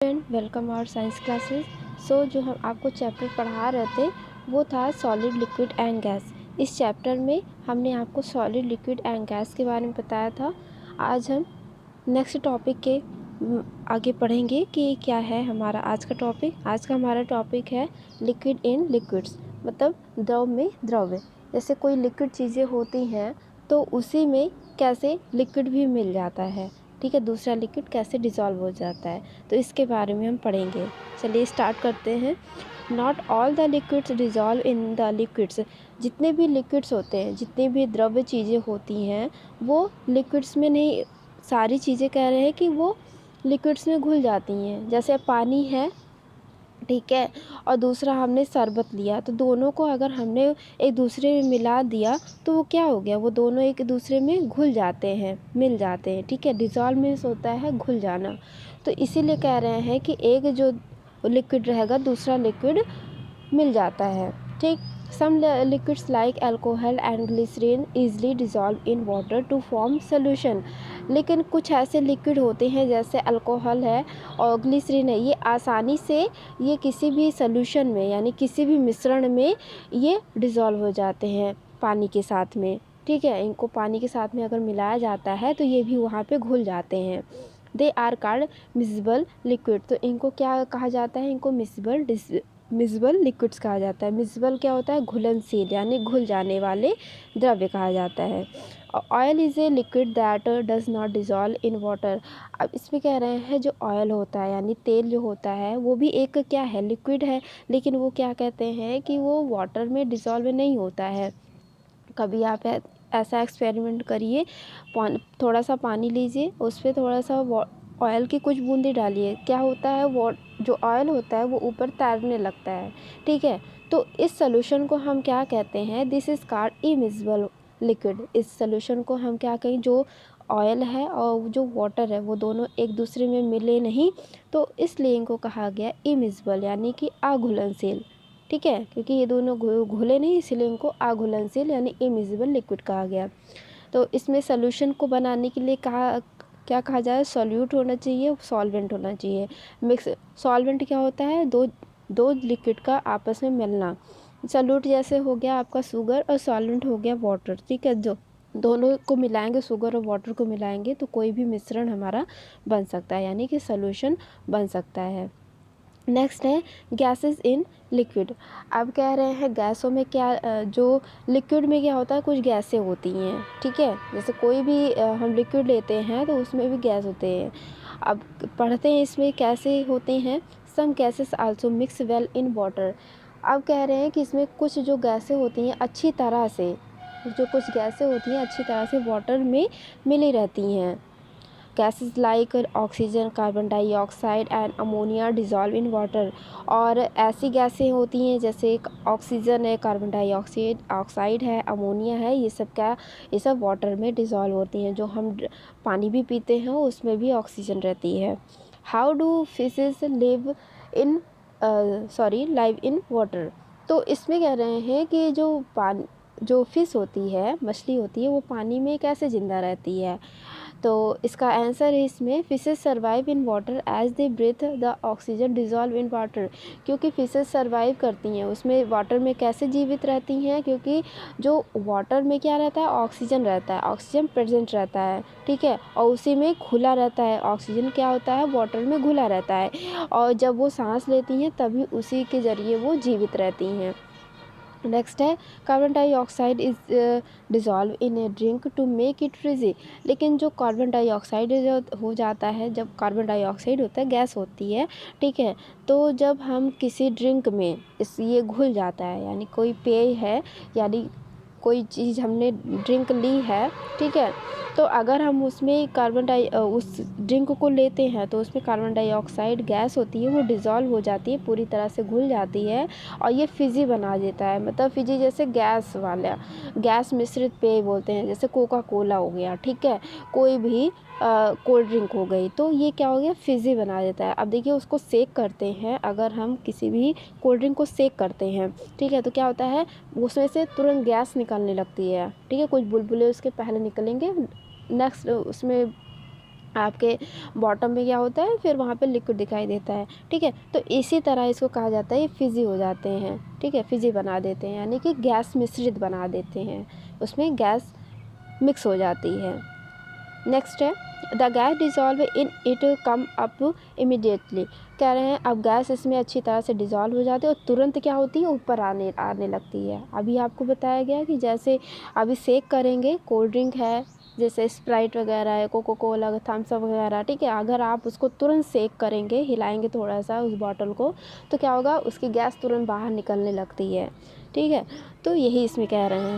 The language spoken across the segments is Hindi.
Friend welcome our science classes. जो हम आपको चैप्टर पढ़ा रहे थे वो था सॉलिड लिक्विड एंड गैस। इस चैप्टर में हमने आपको सॉलिड लिक्विड एंड गैस के बारे में बताया था। आज हम नेक्स्ट टॉपिक के आगे पढ़ेंगे कि क्या है हमारा आज का टॉपिक। आज का हमारा टॉपिक है लिक्विड इन लिक्विड्स, मतलब द्रव में द्रव्य। जैसे कोई लिक्विड चीज़ें होती हैं तो उसी में कैसे लिक्विड भी मिल जाता है, ठीक है, दूसरा लिक्विड कैसे डिज़ोल्व हो जाता है, तो इसके बारे में हम पढ़ेंगे। चलिए स्टार्ट करते हैं। Not all the liquids dissolve in the liquids. जितने भी लिक्विड्स होते हैं, जितनी भी द्रव्य चीज़ें होती हैं वो लिक्विड्स में नहीं, सारी चीज़ें कह रहे हैं कि वो लिक्विड्स में घुल जाती हैं। जैसे पानी है, ठीक है, और दूसरा हमने शरबत लिया, तो दोनों को अगर हमने एक दूसरे में मिला दिया तो वो क्या हो गया, वो दोनों एक दूसरे में घुल जाते हैं, मिल जाते हैं, ठीक है। डिज़ोल्व मीन्स होता है घुल जाना। तो इसीलिए कह रहे हैं कि एक जो लिक्विड रहेगा दूसरा लिक्विड मिल जाता है, ठीक। Some liquids like alcohol and glycerin easily dissolve in water to form solution. लेकिन कुछ ऐसे लिक्विड होते हैं जैसे अल्कोहल है और ग्लिसरीन है, ये आसानी से ये किसी भी सोल्यूशन में यानी किसी भी मिश्रण में ये डिज़ोल्व हो जाते हैं पानी के साथ में, ठीक है। इनको पानी के साथ में अगर मिलाया जाता है तो ये भी वहाँ पे घुल जाते हैं। They are called miscible liquid. तो इनको क्या कहा जाता है, इनको मिसिबल लिक्विड्स कहा जाता है। मिसिबल क्या होता है, घुलनशील यानी घुल जाने वाले द्रव्य कहा जाता है। Oil is a liquid that does not dissolve in water. अब इसमें कह रहे हैं जो ऑयल होता है यानी तेल जो होता है वो भी एक क्या है, लिक्विड है, लेकिन वो क्या कहते हैं कि वो वाटर में डिज़ोल्व नहीं होता है। कभी आप ऐसा एक्सपेरिमेंट करिए, थोड़ा सा पानी लीजिए, उस पर थोड़ा सा ऑयल की कुछ बूंदी डालिए, क्या होता है वो जो ऑयल होता है वो ऊपर तैरने लगता है, ठीक है। तो इस सोल्यूशन को हम क्या कहते हैं, this is called immiscible liquid. इस सोल्यूशन को हम क्या कहें, जो ऑयल है और जो वाटर है वो दोनों एक दूसरे में मिले नहीं, तो इसलिए इनको कहा गया इमिसिबल यानी कि अघुलनशील, ठीक है। क्योंकि ये दोनों घुले नहीं इसलिए इनको अघुलनशील यानी इमिसिबल लिक्विड कहा गया। तो इसमें सोल्यूशन को बनाने के लिए क्या कहा जाए, सॉल्यूट होना चाहिए, सॉल्वेंट होना चाहिए। मिक्स सॉल्वेंट क्या होता है, दो लिक्विड का आपस में मिलना। सॉल्यूट जैसे हो गया आपका शुगर और सॉल्वेंट हो गया वाटर, ठीक है। जो दोनों को मिलाएंगे, शुगर और वाटर को मिलाएंगे तो कोई भी मिश्रण हमारा बन सकता है यानी कि सॉल्यूशन बन सकता है। नेक्स्ट है गैसेस इन लिक्विड। अब कह रहे हैं गैसों में क्या, जो लिक्विड में क्या होता है, कुछ गैसें होती हैं, ठीक है। जैसे कोई भी हम लिक्विड लेते हैं तो उसमें भी गैस होते हैं। अब पढ़ते हैं इसमें कैसे होते हैं। Some gases also mix well in water. अब कह रहे हैं कि इसमें कुछ जो गैसें होती हैं अच्छी तरह से, जो कुछ गैसें होती हैं अच्छी तरह से वाटर में मिली रहती हैं। Gases like oxygen, carbon dioxide and ammonia dissolve in water. और ऐसी गैसें होती हैं जैसे ऑक्सीजन है, कार्बन डाइऑक्साइड है, अमोनिया है, ये सब वाटर में डिज़ोल्व होती हैं। जो हम पानी भी पीते हैं उसमें भी ऑक्सीजन रहती है। How do fishes live in water. तो इसमें कह रहे हैं कि जो फिश होती है, मछली होती है, वो पानी में कैसे ज़िंदा रहती है। तो इसका आंसर है इसमें, fishes survive in water as they breathe the oxygen dissolve in water. क्योंकि फिशेस सर्वाइव करती हैं उसमें वाटर में, कैसे जीवित रहती हैं, क्योंकि जो वाटर में क्या रहता है, ऑक्सीजन रहता है, ऑक्सीजन प्रेजेंट रहता है, ठीक है, और उसी में घुला रहता है। ऑक्सीजन क्या होता है, वाटर में घुला रहता है, और जब वो सांस लेती हैं तभी उसी के ज़रिए वो जीवित रहती हैं। नेक्स्ट है carbon dioxide is dissolve in a drink to make it fizzy. लेकिन जो कार्बन डाइऑक्साइड हो जाता है, जब कार्बन डाइऑक्साइड होता है गैस होती है, ठीक है, तो जब हम किसी ड्रिंक में ये घुल जाता है, यानी कोई पेय है यानी कोई चीज़ हमने ड्रिंक ली है, ठीक है, तो अगर हम उसमें उस ड्रिंक को लेते हैं तो उसमें कार्बन डाइऑक्साइड गैस होती है, वो डिज़ोल्व हो जाती है, पूरी तरह से घुल जाती है और ये फिजी बना देता है। मतलब फिजी जैसे गैस मिश्रित पेय बोलते हैं, जैसे कोका कोला हो गया, ठीक है, कोई भी कोल्ड ड्रिंक हो गई, तो ये क्या हो गया, फिजी बना देता है। अब देखिए उसको सेक करते हैं, अगर हम किसी भी कोल्ड ड्रिंक को सेक करते हैं, ठीक है, तो क्या होता है, उसमें से तुरंत गैस निकलने लगती है, ठीक है, कुछ बुलबुले उसके पहले निकलेंगे, नेक्स्ट उसमें आपके बॉटम में क्या होता है, फिर वहाँ पे लिक्विड दिखाई देता है। ठीक है, तो इसी तरह इसको कहा जाता है ये फिज़ी हो जाते हैं। ठीक है, फिज़ी बना देते हैं, यानी कि गैस मिश्रित बना देते हैं, उसमें गैस मिक्स हो जाती है। नेक्स्ट है the gas dissolve in it come up immediately. कह रहे हैं अब गैस इसमें अच्छी तरह से डिज़ोल्व हो जाती है और तुरंत क्या होती है, ऊपर आने लगती है। अभी आपको बताया गया कि जैसे अभी सेक करेंगे, कोल्ड ड्रिंक है जैसे स्प्राइट वगैरह है, कोको कोला, थम्स अप वगैरह, ठीक है, अगर आप उसको तुरंत सेक करेंगे, हिलाएंगे थोड़ा सा उस बॉटल को, तो क्या होगा, उसकी गैस तुरंत बाहर निकलने लगती है। ठीक है, तो यही इसमें कह रहे हैं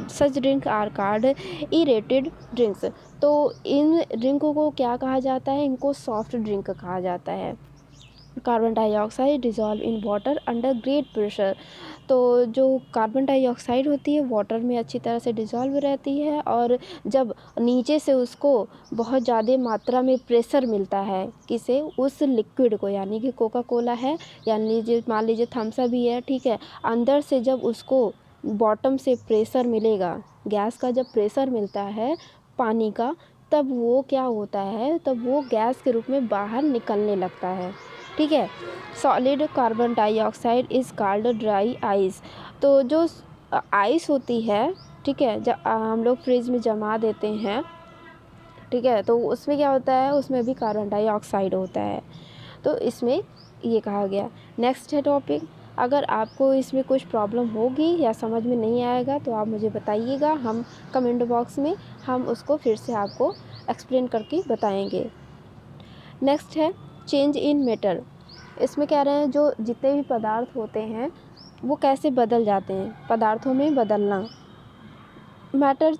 सच ड्रिंक आर कॉल्ड इरेटेड ड्रिंक्स। तो इन ड्रिंकों को क्या कहा जाता है, इनको सॉफ्ट ड्रिंक कहा जाता है। Carbon dioxide dissolve in water under great pressure. तो जो कार्बन डाइऑक्साइड होती है वाटर में अच्छी तरह से डिज़ोल्व रहती है, और जब नीचे से उसको बहुत ज़्यादा मात्रा में प्रेशर मिलता है, किसे, उस लिक्विड को, यानी कि कोका कोला है, यानी मान लीजिए थम्स अप भी है, ठीक है, अंदर से जब उसको बॉटम से प्रेशर मिलेगा, गैस का जब प्रेशर मिलता है पानी का, तब वो क्या होता है, तब वो गैस के रूप में बाहर निकलने लगता है। ठीक है, solid carbon dioxide is called dry ice. तो जो आइस होती है, ठीक है, जब हम लोग फ्रिज में जमा देते हैं, ठीक है, तो उसमें क्या होता है, उसमें भी कार्बन डाइऑक्साइड होता है। तो इसमें ये कहा गया। नेक्स्ट है टॉपिक, अगर आपको इसमें कुछ प्रॉब्लम होगी या समझ में नहीं आएगा तो आप मुझे बताइएगा, हम कमेंट बॉक्स में हम उसको फिर से आपको एक्सप्लेन करके बताएंगे। नेक्स्ट है चेंज इन मैटर। इसमें कह रहे हैं जो जितने भी पदार्थ होते हैं वो कैसे बदल जाते हैं, पदार्थों में बदलना। Matter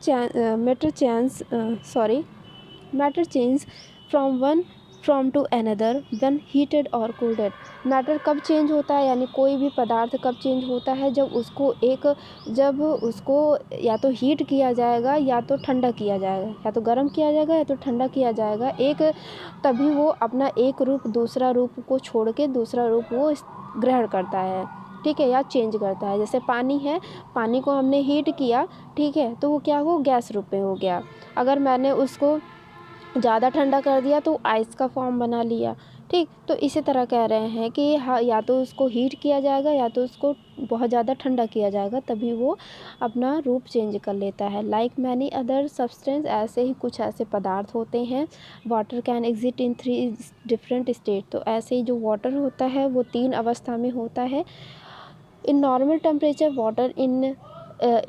change from to another when heated और कूल्ड। मैटर कब चेंज होता है, यानी कोई भी पदार्थ कब चेंज होता है, जब उसको या तो हीट किया जाएगा या तो ठंडा किया जाएगा, या तो गर्म किया जाएगा या तो ठंडा किया जाएगा, तभी वो अपना एक रूप दूसरा रूप को छोड़ के दूसरा रूप वो ग्रहण करता है। ठीक है, या चेंज करता है। जैसे पानी है, पानी को हमने हीट किया, ठीक है, तो वो क्या हो, गैस रूप में हो गया। अगर मैंने उसको ज़्यादा ठंडा कर दिया तो आइस का फॉर्म बना लिया। ठीक, तो इसी तरह कह रहे हैं कि हाँ, या तो उसको हीट किया जाएगा या तो उसको बहुत ज़्यादा ठंडा किया जाएगा, तभी वो अपना रूप चेंज कर लेता है। लाइक मैनी अदर सब्सटेंस, ऐसे ही कुछ ऐसे पदार्थ होते हैं। Water can exist in 3 different state. तो ऐसे ही जो वाटर होता है वो 3 अवस्था में होता है। In normal temperature water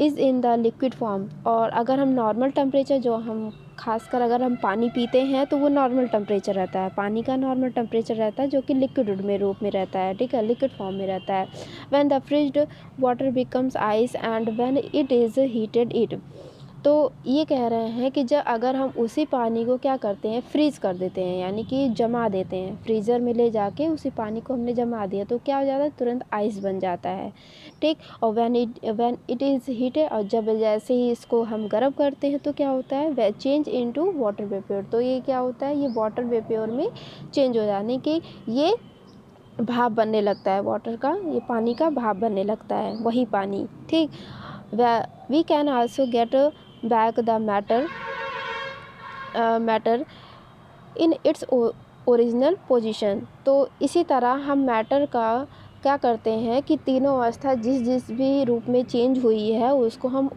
is in the liquid form. और अगर हम नॉर्मल टेम्परेचर, जो हम खासकर अगर हम पानी पीते हैं तो वो नॉर्मल टेम्परेचर रहता है, पानी का नॉर्मल टेम्परेचर रहता है, जो कि लिक्विड में रूप में रहता है। ठीक है, लिक्विड फॉर्म में रहता है। When the freezed water becomes ice and when it is heated it. तो ये कह रहे हैं कि जब अगर हम उसी पानी को क्या करते हैं, फ्रीज़ कर देते हैं, यानी कि जमा देते हैं, फ्रीज़र में ले जाके उसी पानी को हमने जमा दिया, तो क्या हो जाता है, तुरंत आइस बन जाता है। ठीक, और व्हेन इट इज़ हीटेड, और जब जैसे ही इसको हम गर्म करते हैं तो क्या होता है, चेंज इनटू वाटर वेपर। तो ये क्या होता है, ये वाटर वेपर में चेंज हो जाने की ये भाप बनने लगता है, वाटर का, ये पानी का भाप बनने लगता है, वही पानी। ठीक, we can also get back the matter in its original position. तो इसी तरह हम मैटर का क्या करते हैं कि तीनों अवस्था जिस भी रूप में चेंज हुई है उसको हम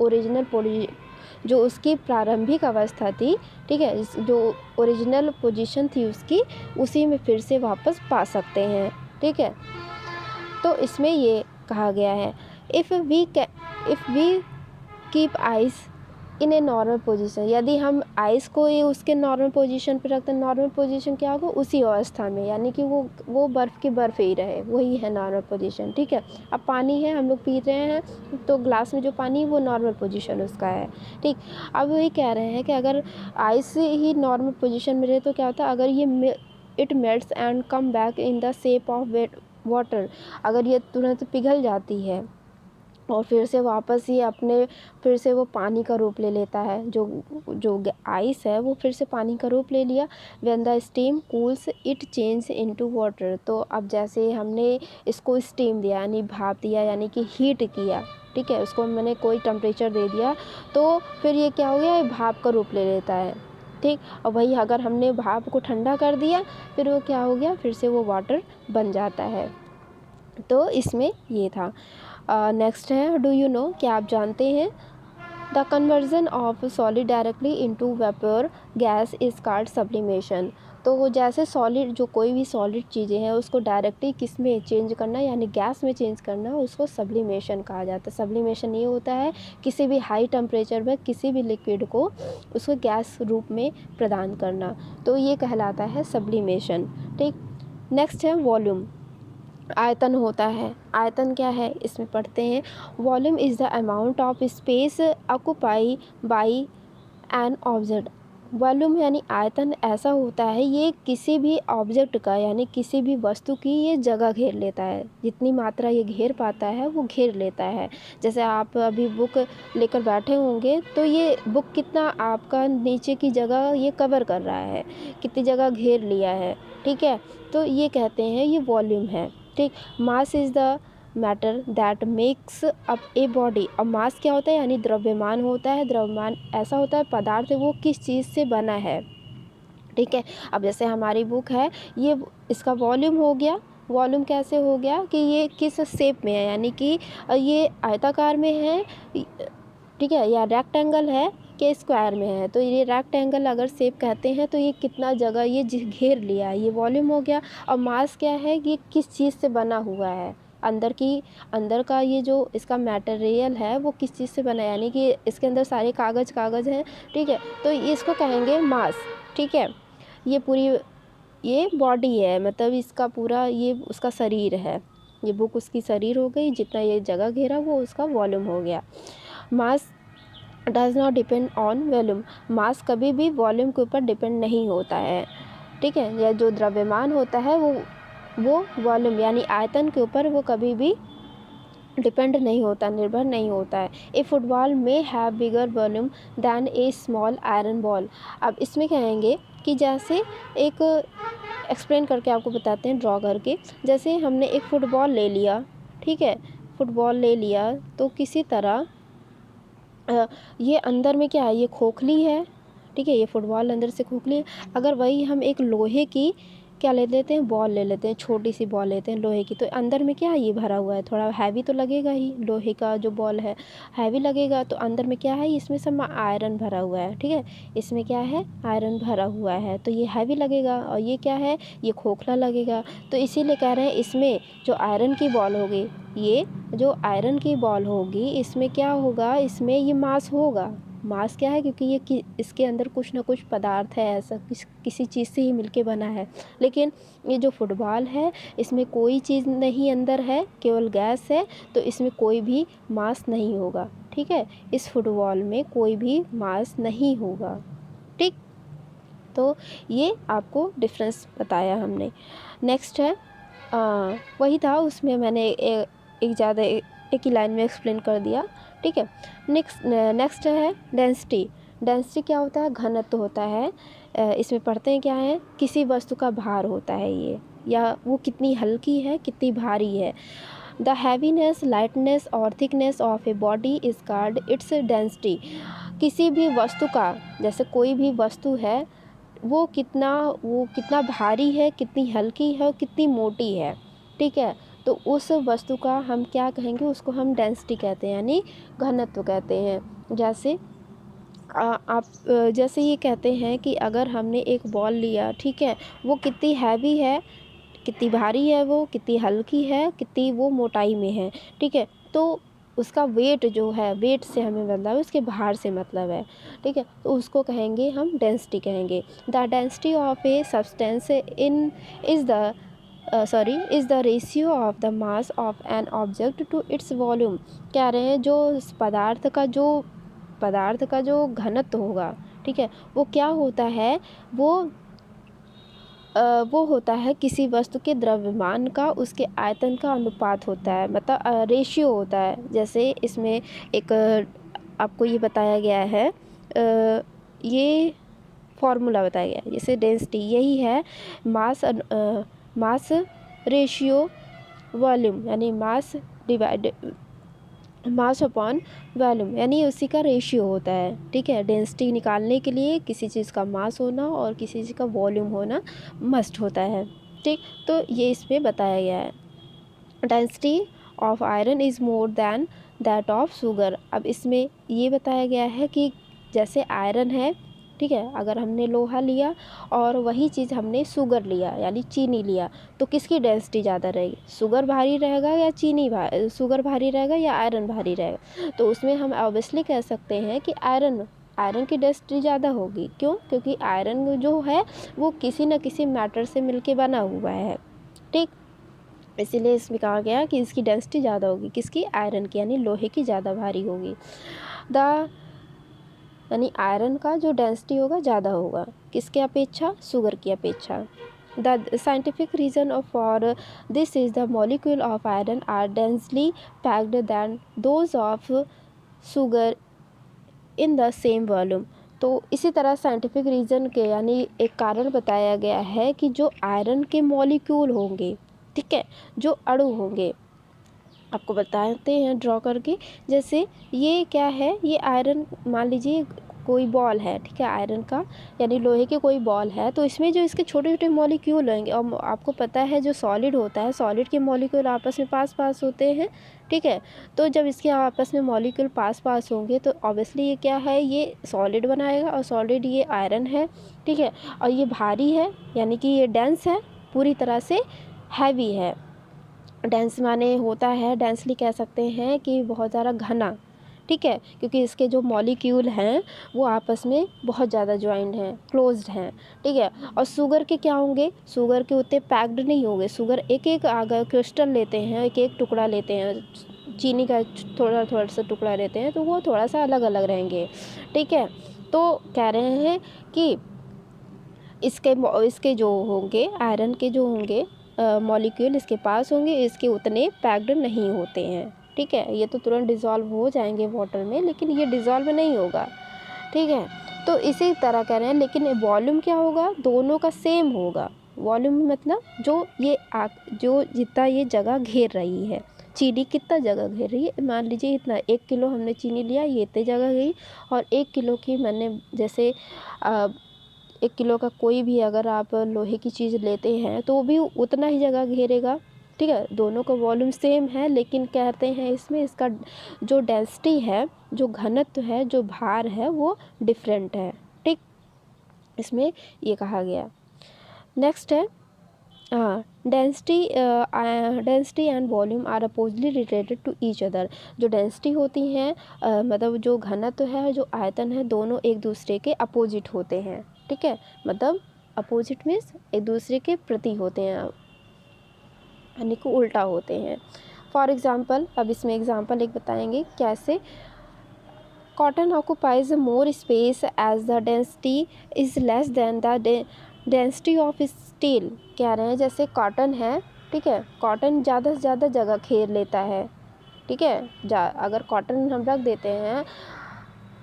जो उसकी प्रारंभिक अवस्था थी, ठीक है, जो ओरिजिनल पोजीशन थी उसकी, उसी में फिर से वापस पा सकते हैं। ठीक है, तो इसमें ये कहा गया है, if we keep ice in a normal position. यदि हम आइस को ही उसके नॉर्मल पोजीशन पे रखते हैं, नॉर्मल पोजीशन क्या होगा, उसी अवस्था में, यानी कि वो बर्फ़ की बर्फ़ ही रहे, वही है नॉर्मल पोजीशन। ठीक है, अब पानी है, हम लोग पी रहे हैं, तो ग्लास में जो पानी है वो नॉर्मल पोजीशन उसका है। ठीक, अब वही कह रहे हैं कि अगर आइस ही नॉर्मल पोजीशन में रहे तो क्या होता है, अगर ये it melts and come back in the shape of water. अगर ये तुरंत पिघल जाती है और फिर से वापस फिर से वो पानी का रूप ले लेता है, जो आइस है वो फिर से पानी का रूप ले लिया। When the steam cools it change into water. तो अब जैसे हमने इसको स्टीम दिया, यानी भाप दिया, यानी कि हीट किया, ठीक है, उसको मैंने कोई टेम्परेचर दे दिया, तो फिर ये क्या हो गया, भाप का रूप ले लेता है। ठीक। और वही अगर हमने भाप को ठंडा कर दिया फिर वो क्या हो गया, फिर से वो वाटर बन जाता है। तो इसमें ये था। नेक्स्ट है डू यू नो, क्या आप जानते हैं, the conversion of solid directly into vapour gas is called sublimation. तो वो जैसे सॉलिड, जो कोई भी सॉलिड चीज़ें हैं उसको डायरेक्टली किस में चेंज करना, यानी गैस में चेंज करना, उसको सब्लिमेशन कहा जाता है। सब्लिमेशन ये होता है किसी भी हाई टेम्परेचर में किसी भी लिक्विड को उसको गैस रूप में प्रदान करना, तो ये कहलाता है सब्लिमेशन। ठीक। नेक्स्ट है वॉल्यूम, आयतन होता है। आयतन क्या है, इसमें पढ़ते हैं volume is the amount of space occupy by an object. Volume यानी आयतन ऐसा होता है, ये किसी भी ऑब्जेक्ट का यानी किसी भी वस्तु की ये जगह घेर लेता है, जितनी मात्रा ये घेर पाता है वो घेर लेता है। जैसे आप अभी बुक लेकर बैठे होंगे तो ये बुक कितना आपका नीचे की जगह ये कवर कर रहा है, कितनी जगह घेर लिया है। ठीक है, तो ये कहते हैं ये वॉल्यूम है। ठीक। Mass is the matter that makes up a body. और मास क्या होता है, यानी द्रव्यमान होता है। द्रव्यमान ऐसा होता है पदार्थ वो किस चीज़ से बना है। ठीक है, अब जैसे हमारी बुक है, ये इसका वॉल्यूम हो गया। वॉल्यूम कैसे हो गया कि ये किस शेप में है, यानी कि ये आयताकार में है, ठीक है, या रेक्टेंगल है कि स्क्वायर में है। तो ये रेक्टेंगल अगर शेप कहते हैं तो ये कितना जगह ये घेर लिया है, ये वॉल्यूम हो गया। और मास क्या है, ये किस चीज़ से बना हुआ है, अंदर का ये जो इसका मटेरियल है वो किस चीज़ से बना है, यानी कि इसके अंदर सारे कागज़ हैं। ठीक है, तो इसको कहेंगे मास। ठीक है, ये पूरी ये बॉडी है, मतलब इसका पूरा ये उसका शरीर है, ये बुक उसकी शरीर हो गई, जितना ये जगह घेरा वो उसका वॉल्यूम हो गया। Mass does not depend on volume, mass कभी भी वॉल्यूम के ऊपर डिपेंड नहीं होता है। ठीक है, या जो द्रव्यमान होता है वो वॉल्यूम यानी आयतन के ऊपर वो कभी भी डिपेंड नहीं होता, निर्भर नहीं होता है। ए फुटबॉल में have bigger volume than a small iron ball. अब इसमें कहेंगे कि जैसे एक एक्सप्लेन करके आपको बताते हैं ड्रॉ करके। जैसे हमने एक फ़ुटबॉल ले लिया, ठीक है, फ़ुटबॉल ले लिया तो किसी तरह ये अंदर में क्या है, ये खोखली है। ठीक है, ये फुटबॉल अंदर से खोखली है। अगर वही हम एक लोहे की क्या ले लेते हैं, बॉल ले लेते हैं, छोटी सी बॉल लेते हैं लोहे की, तो अंदर में क्या है, ये भरा हुआ है, थोड़ा हैवी तो लगेगा ही, लोहे का जो बॉल है हैवी लगेगा। तो अंदर में क्या है, इसमें सब आयरन भरा हुआ है। ठीक है, इसमें क्या है, आयरन भरा हुआ है, तो ये हैवी लगेगा। और ये क्या है, ये खोखला लगेगा। तो इसीलिए कह रहे हैं इसमें जो आयरन की बॉल होगी, ये जो आयरन की बॉल होगी इसमें क्या होगा, इसमें ये मास होगा। मास क्या है, क्योंकि ये इसके अंदर कुछ ना कुछ पदार्थ है, ऐसा किसी चीज़ से ही मिलके बना है। लेकिन ये जो फुटबॉल है इसमें कोई चीज़ नहीं अंदर है, केवल गैस है, तो इसमें कोई भी मास नहीं होगा। ठीक है, इस फुटबॉल में कोई भी मास नहीं होगा। ठीक, तो ये आपको डिफरेंस बताया हमने। नेक्स्ट है वही था, उसमें मैंने एक ज़्यादा एक ही लाइन में एक्सप्लेन कर दिया। ठीक है, नेक्स्ट है डेंसिटी। डेंसिटी क्या होता है, घनत्व होता है। इसमें पढ़ते हैं क्या है, किसी वस्तु का भार होता है ये, या वो कितनी हल्की है, कितनी भारी है। द हैवीनेस, लाइटनेस और thickness of a body is called its density. किसी भी वस्तु का, जैसे कोई भी वस्तु है वो कितना भारी है, कितनी हल्की है, कितनी मोटी है। ठीक है, तो उस वस्तु का हम क्या कहेंगे, उसको हम डेंसिटी कहते हैं, यानी घनत्व कहते हैं। जैसे आप जैसे ये कहते हैं कि अगर हमने एक बॉल लिया, ठीक है, वो कितनी हैवी है, कितनी भारी है, वो कितनी हल्की है, कितनी वो मोटाई में है। ठीक है, तो उसका वेट जो है, वेट से हमें मतलब है, उसके भार से मतलब है। ठीक है, तो उसको कहेंगे हम डेंसिटी कहेंगे। The density of a substance in is the is the ratio of the mass of an object to its volume. कह रहे हैं जो पदार्थ का जो घनत्व होगा, ठीक है, वो क्या होता है, वो होता है किसी वस्तु के द्रव्यमान का उसके आयतन का अनुपात होता है, मतलब रेशियो होता है। जैसे इसमें एक आपको ये बताया गया है, ये फॉर्मूला बताया गया है, जैसे डेंसिटी यही है, मास रेशियो वॉल्यूम, यानी mass divide mass upon volume, यानी उसी का रेशियो होता है। ठीक है, डेंसिटी निकालने के लिए किसी चीज़ का मास होना और किसी चीज़ का वॉल्यूम होना मस्ट होता है। ठीक, तो ये इसमें बताया गया है। Density of iron is more than that of sugar. अब इसमें ये बताया गया है कि जैसे आयरन है, ठीक है, अगर हमने लोहा लिया और वही चीज़ हमने शुगर लिया यानी चीनी लिया, तो किसकी डेंसिटी ज़्यादा रहेगी? शुगर भारी रहेगा या शुगर भारी रहेगा या आयरन भारी रहेगा? तो उसमें हम ऑब्वियसली कह सकते हैं कि आयरन की डेंसिटी ज़्यादा होगी। क्यों? क्योंकि आयरन जो है वो किसी न किसी मैटर से मिलके बना हुआ है। ठीक, इसीलिए इसमें कहा गया कि इसकी डेंसिटी ज़्यादा होगी। किसकी? आयरन की, यानी लोहे की ज़्यादा भारी होगी। यानी आयरन का जो डेंसिटी होगा ज़्यादा होगा, किसके अपेक्षा? शुगर की अपेक्षा। The scientific reason for this is the molecule of iron are densely packed than those of sugar in the same volume. तो इसी तरह साइंटिफिक रीज़न के यानी एक कारण बताया गया है कि जो आयरन के मॉलिक्यूल होंगे, ठीक है, जो अणु होंगे, आपको बताते हैं ड्रॉ करके। जैसे ये क्या है, ये आयरन, मान लीजिए कोई बॉल है, ठीक है, आयरन का यानी लोहे की कोई बॉल है, तो इसमें जो इसके छोटे छोटे मॉलिक्यूल होंगे, और आपको पता है जो सॉलिड होता है, सॉलिड के मॉलिक्यूल आपस में पास पास होते हैं। ठीक है, तो जब इसके आपस में मॉलिक्यूल पास पास होंगे तो ऑब्वियसली ये क्या है, ये सॉलिड बनाएगा, और सॉलिड ये आयरन है। ठीक है, और ये भारी है यानी कि ये डेंस है, पूरी तरह से हैवी है। डेंस माने होता है, डेंसली कह सकते हैं कि बहुत ज़्यादा घना। ठीक है, क्योंकि इसके जो मॉलिक्यूल हैं वो आपस में बहुत ज़्यादा जॉइंट हैं, क्लोज्ड हैं। ठीक है, और शुगर के क्या होंगे? शुगर के उतने पैक्ड नहीं होंगे। शुगर एक एक अगर क्रिस्टल लेते हैं, एक एक टुकड़ा लेते हैं, चीनी का थोड़ा थोड़ा सा टुकड़ा लेते हैं, तो वो थोड़ा सा अलग अलग रहेंगे। ठीक है, तो कह रहे हैं कि इसके जो होंगे, आयरन के जो होंगे मॉलिक्यूल इसके पास होंगे, इसके उतने पैक्ड नहीं होते हैं। ठीक है, ये तो तुरंत डिज़ोल्व हो जाएंगे वाटर में, लेकिन ये डिज़ोल्व नहीं होगा। ठीक है, तो इसी तरह कह रहे हैं, लेकिन वॉल्यूम क्या होगा? दोनों का सेम होगा। वॉल्यूम मतलब जो जितना ये जगह घेर रही है, चीनी कितना जगह घेर रही है, मान लीजिए इतना 1 किलो हमने चीनी लिया, ये इतनी जगह गई, और 1 किलो की मैंने जैसे 1 किलो का कोई भी अगर आप लोहे की चीज़ लेते हैं तो वो भी उतना ही जगह घेरेगा। ठीक है, दोनों का वॉल्यूम सेम है, लेकिन कहते हैं इसमें इसका जो डेंसिटी है, जो घनत्व है, जो भार है, वो डिफरेंट है। ठीक, इसमें ये कहा गया। नेक्स्ट है density and volume are oppositely related to each other. जो डेंसिटी होती हैं मतलब जो घनत्व है, जो आयतन है, दोनों एक दूसरे के अपोजिट होते हैं। ठीक है, मतलब अपोजिट मीन्स एक दूसरे के प्रति होते हैं, यानी कि उल्टा होते हैं। फॉर एग्ज़ाम्पल, अब इसमें एग्ज़ाम्पल एक बताएंगे कैसे। Cotton occupies more space as the density is less than the density of steel. कह रहे हैं जैसे कॉटन है, ठीक है, कॉटन ज़्यादा से ज़्यादा जगह घेर लेता है। ठीक है, अगर कॉटन हम रख देते हैं,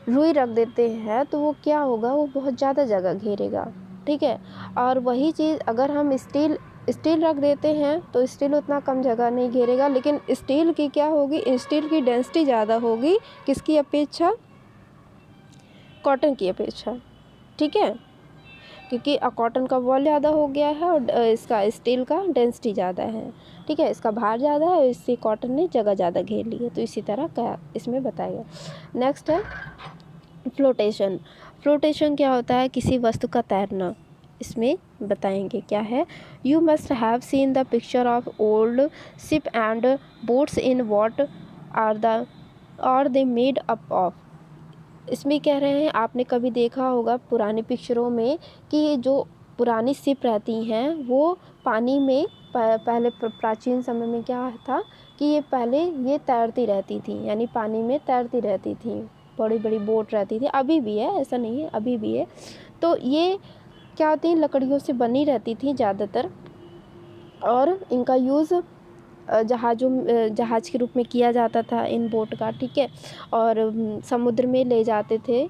रुई रख देते हैं, तो वो क्या होगा, वो बहुत ज़्यादा जगह घेरेगा। ठीक है, और वही चीज़ अगर हम स्टील रख देते हैं तो स्टील उतना कम जगह नहीं घेरेगा, लेकिन स्टील की क्या होगी, स्टील की डेंसिटी ज़्यादा होगी किसकी अपेक्षा? कॉटन की अपेक्षा। ठीक है, क्योंकि कॉटन का वॉल ज़्यादा हो गया है और इसका स्टील का डेंसिटी ज़्यादा है। ठीक है, इसका भार ज़्यादा है और इससे कॉटन ने जगह ज़्यादा घेर ली है। तो इसी तरह का इसमें बताएगा। नेक्स्ट है फ्लोटेशन। फ्लोटेशन क्या होता है? किसी वस्तु का तैरना। इसमें बताएंगे क्या है। You must have seen the picture of old ship and boats in what are they made up of. इसमें कह रहे हैं आपने कभी देखा होगा पुरानी पिक्चरों में कि जो पुरानी शिप रहती हैं वो पानी में पहले प्राचीन समय में क्या था कि ये पहले ये तैरती रहती थी, यानी पानी में तैरती रहती थी, बड़ी बड़ी बोट रहती थी। अभी भी है, ऐसा नहीं है, अभी भी है। तो ये क्या होती है, लकड़ियों से बनी रहती थी ज़्यादातर, और इनका यूज़ जहाज़ के रूप में किया जाता था इन बोट का। ठीक है, और समुद्र में ले जाते थे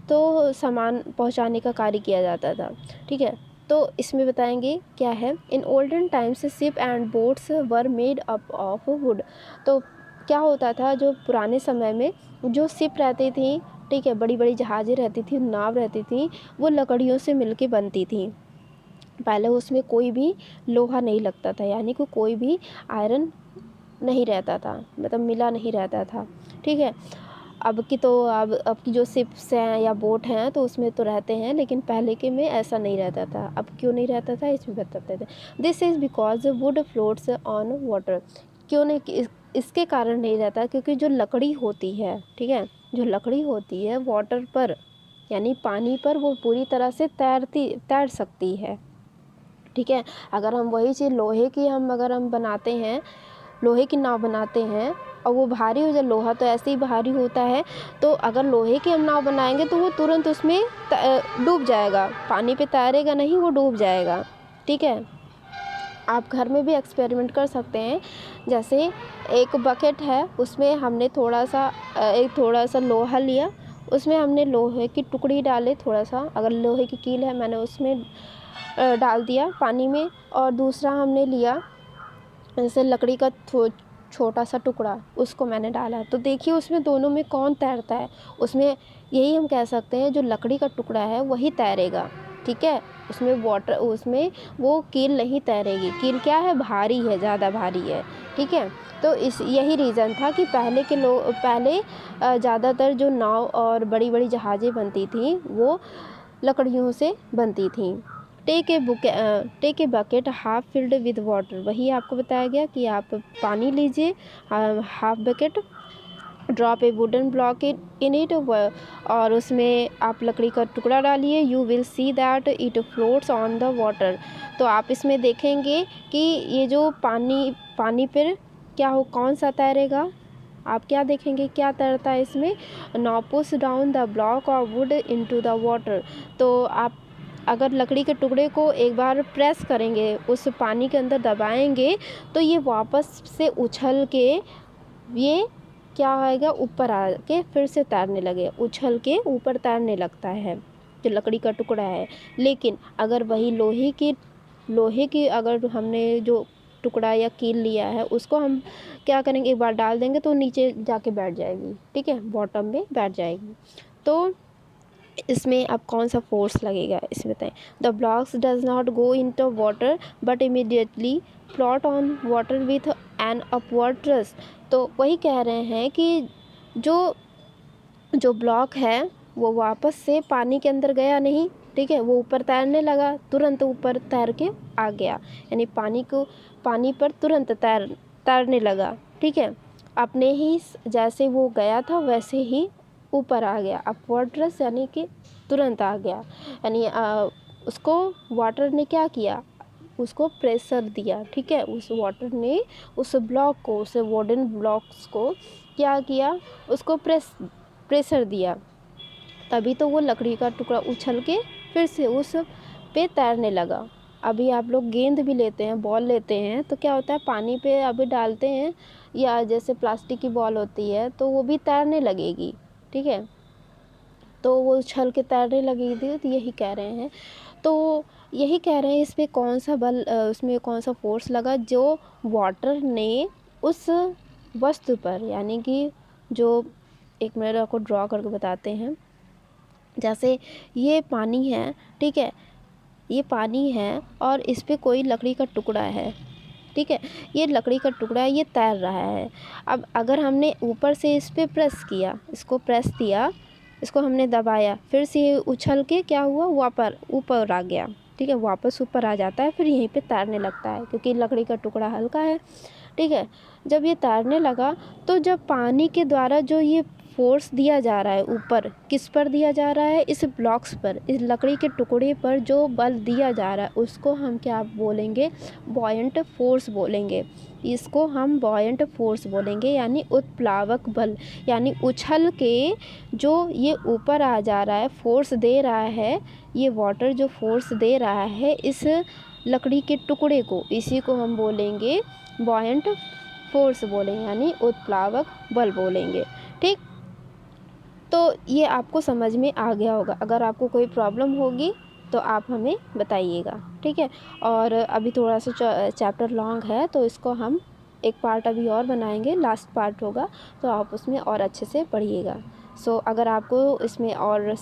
तो सामान पहुंचाने का कार्य किया जाता था। ठीक है, तो इसमें बताएंगे क्या है। In olden times ship and boats were made up of would. तो क्या होता था, जो पुराने समय में जो शिप रहती थी, ठीक है, बड़ी बड़ी जहाज़ें रहती थी, नाव रहती थी, वो लकड़ियों से मिलके बनती थी। पहले उसमें कोई भी लोहा नहीं लगता था, यानी कि कोई भी आयरन नहीं रहता था, मतलब मिला नहीं रहता था, ठीक है। अब की जो शिप्स हैं या बोट हैं तो उसमें तो रहते हैं, लेकिन पहले के में ऐसा नहीं रहता था। अब क्यों नहीं रहता था इसमें बताते थे। This is because would floats on water. क्यों नहीं, इसके कारण नहीं रहता, क्योंकि जो लकड़ी होती है, ठीक है, जो लकड़ी होती है वाटर पर यानी पानी पर वो पूरी तरह से तैर सकती है, ठीक है। अगर हम वही चीज़ लोहे की अगर हम बनाते हैं, लोहे की नाव बनाते हैं और वो भारी हो जाए, लोहा तो ऐसे ही भारी होता है, तो अगर लोहे की हम नाव बनाएंगे तो वो तुरंत उसमें डूब जाएगा, पानी पे तैरेगा नहीं, वो डूब जाएगा, ठीक है। आप घर में भी एक्सपेरिमेंट कर सकते हैं। जैसे एक बकेट है, उसमें हमने थोड़ा सा लोहा लिया, उसमें हमने लोहे की टुकड़ी डाले, थोड़ा सा, अगर लोहे की कील है मैंने उसमें डाल दिया पानी में, और दूसरा हमने लिया जैसे लकड़ी का छोटा सा टुकड़ा, उसको मैंने डाला, तो देखिए उसमें दोनों में कौन तैरता है। उसमें यही हम कह सकते हैं, जो लकड़ी का टुकड़ा है वही तैरेगा, ठीक है। उसमें वो कील नहीं तैरेगी। कील क्या है, भारी है, ज़्यादा भारी है, ठीक है। तो यही रीज़न था कि पहले ज़्यादातर जो नाव और बड़ी बड़ी जहाज़ें बनती थी वो लकड़ियों से बनती थी। Take a bucket half filled with water. वही आपको बताया गया कि आप पानी लीजिए half bucket, drop a wooden block in it, और उसमें आप लकड़ी का टुकड़ा डालिए। You will see that it floats on the water. तो आप इसमें देखेंगे कि ये जो पानी पर क्या हो, कौन सा तैरेगा। आप क्या देखेंगे, क्या तैरता है इसमें। Now push down the block of would into the water. तो आप अगर लकड़ी के टुकड़े को एक बार प्रेस करेंगे, उस पानी के अंदर दबाएंगे, तो ये वापस से उछल के ये क्या आएगा, ऊपर आके फिर से तैरने लगे, उछल के ऊपर तैरने लगता है जो लकड़ी का टुकड़ा है। लेकिन अगर वही लोहे की अगर हमने जो टुकड़ा या कील लिया है, उसको हम क्या करेंगे, एक बार डाल देंगे तो नीचे जाके बैठ जाएगी, ठीक है, बॉटम में बैठ जाएगी। तो इसमें अब कौन सा फोर्स लगेगा इसे बताएं। The blocks does not go into water but immediately float on water with an upward thrust. तो वही कह रहे हैं कि जो ब्लॉक है वो वापस से पानी के अंदर गया नहीं, ठीक है, वो ऊपर तैरने लगा, तुरंत ऊपर तैर के आ गया, यानी पानी पर तुरंत तैरने लगा, ठीक है। अपने ही जैसे वो गया था वैसे ही ऊपर आ गया, अपवर्ड थ्रस्ट यानी कि तुरंत आ गया, यानी उसको वाटर ने क्या किया, उसको प्रेशर दिया, ठीक है। उस वाटर ने उस ब्लॉक को, उस वुडन ब्लॉक्स को क्या किया, उसको प्रेशर दिया, तभी तो वो लकड़ी का टुकड़ा उछल के फिर से उस पे तैरने लगा। अभी आप लोग गेंद भी लेते हैं, बॉल लेते हैं, तो क्या होता है, पानी पे अभी डालते हैं, या जैसे प्लास्टिक की बॉल होती है तो वो भी तैरने लगेगी, ठीक है, तो वो उछल के तैरने लगेगी। तो यही कह रहे हैं, तो यही कह रहे हैं इसमें कौन सा उसमें कौन सा फोर्स लगा, जो वाटर ने उस वस्तु पर, यानी कि जो, एक मिनट आपको ड्रॉ करके बताते हैं। जैसे ये पानी है, ठीक है, ये पानी है और इस पे कोई लकड़ी का टुकड़ा है, ठीक है, ये लकड़ी का टुकड़ा है, ये तैर रहा है। अब अगर हमने ऊपर से इस पे प्रेस किया, इसको प्रेस दिया, इसको हमने दबाया, फिर से ये उछल के क्या हुआ, ऊपर आ गया, ठीक है, वापस ऊपर आ जाता है, फिर यहीं पे तैरने लगता है, क्योंकि लकड़ी का टुकड़ा हल्का है, ठीक है। जब ये तैरने लगा, तो जब पानी के द्वारा जो ये फोर्स दिया जा रहा है ऊपर, किस पर दिया जा रहा है, इस ब्लॉक्स पर, इस लकड़ी के टुकड़े पर जो बल दिया जा रहा है, उसको हम क्या बोलेंगे, बॉयंट फोर्स बोलेंगे। इसको हम बॉयंट फोर्स बोलेंगे, यानी उत्प्लावक बल, यानी उछल के जो ये ऊपर आ जा रहा है, फोर्स दे रहा है, ये वाटर जो फोर्स दे रहा है इस लकड़ी के टुकड़े को, इसी को हम बोलेंगे बॉयंट फोर्स बोलेंगे, यानी उत्प्लावक बल बोलेंगे, ठीक। तो ये आपको समझ में आ गया होगा। अगर आपको कोई प्रॉब्लम होगी तो आप हमें बताइएगा, ठीक है। और अभी थोड़ा सा चैप्टर लॉन्ग है, तो इसको हम एक पार्ट अभी और बनाएंगे, लास्ट पार्ट होगा, तो आप उसमें और अच्छे से पढ़िएगा। सो अगर आपको इसमें और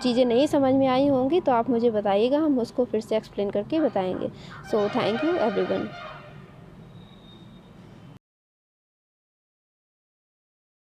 चीज़ें नहीं समझ में आई होंगी तो आप मुझे बताइएगा, हम उसको फिर से एक्सप्लेन करके बताएंगे। So thank you everyone.